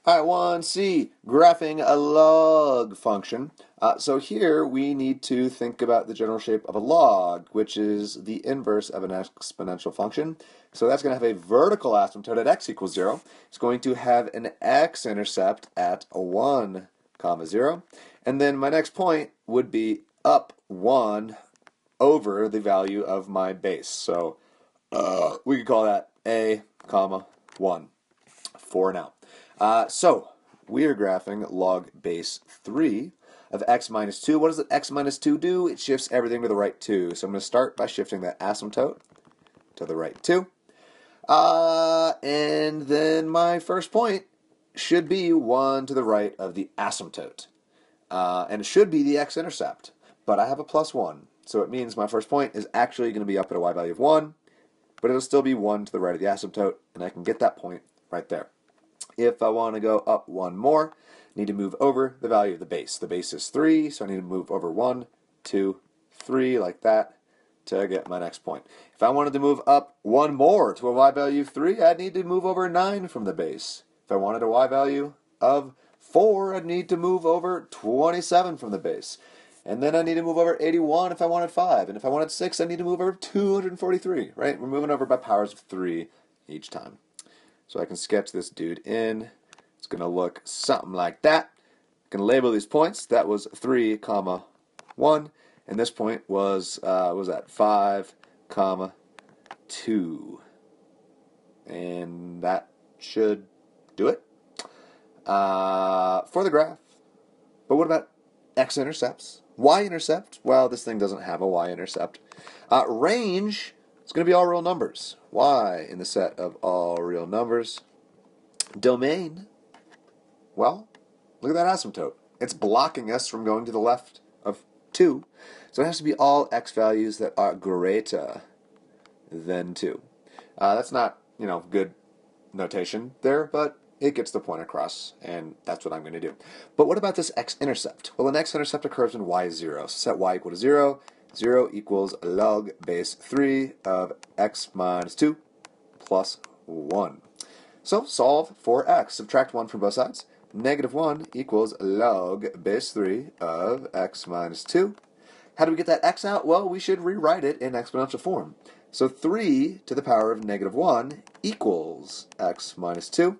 All right, 1C, graphing a log function. So here we need to think about the general shape of a log, which is the inverse of an exponential function. So that's going to have a vertical asymptote at x equals 0. It's going to have an x-intercept at 1, 0. And then my next point would be up 1 over the value of my base. So we could call that a, 1 for now. So we are graphing log base 3 of x minus 2. What does the x minus 2 do? It shifts everything to the right 2. So I'm going to start by shifting that asymptote to the right 2. And then my first point should be 1 to the right of the asymptote. And it should be the x-intercept. But I have a plus 1. So it means my first point is actually going to be up at a y value of 1. But it'll still be 1 to the right of the asymptote. And I can get that point right there. If I want to go up 1 more, I need to move over the value of the base. The base is 3, so I need to move over 1, 2, 3, like that, to get my next point. If I wanted to move up 1 more to a y value of 3, I'd need to move over 9 from the base. If I wanted a y value of 4, I'd need to move over 27 from the base. And then I need to move over 81 if I wanted 5. And if I wanted 6, I need to move over 243, right? We're moving over by powers of 3 each time. So I can sketch this dude in. It's going to look something like that. I can label these points. That was 3, 1. And this point was, what was that? 5, 2. And that should do it for the graph. But what about x-intercepts? Y-intercept? Well, this thing doesn't have a y-intercept. Range, it's going to be all real numbers. Y in the set of all real numbers. Domain, well, look at that asymptote. It's blocking us from going to the left of 2. So it has to be all x values that are greater than 2. That's not, good notation there, but it gets the point across, and that's what I'm going to do. But what about this x-intercept? Well, an x-intercept occurs when y is 0. So set y equal to 0. 0 equals log base 3 of x minus 2 plus 1. So solve for x. Subtract 1 from both sides. Negative 1 equals log base 3 of x minus 2. How do we get that x out? Well, we should rewrite it in exponential form. So 3 to the power of negative 1 equals x minus 2.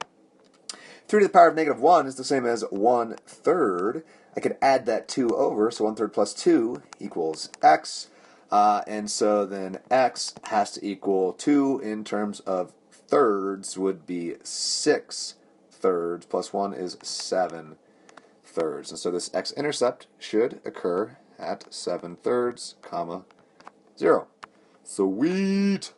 3 to the power of negative 1 is the same as 1/3. I could add that 2 over, so 1/3 plus 2 equals x. And so then x has to equal 2 in terms of thirds would be 6/3 plus 1 is 7/3. And so this x-intercept should occur at 7/3, 0. Sweet!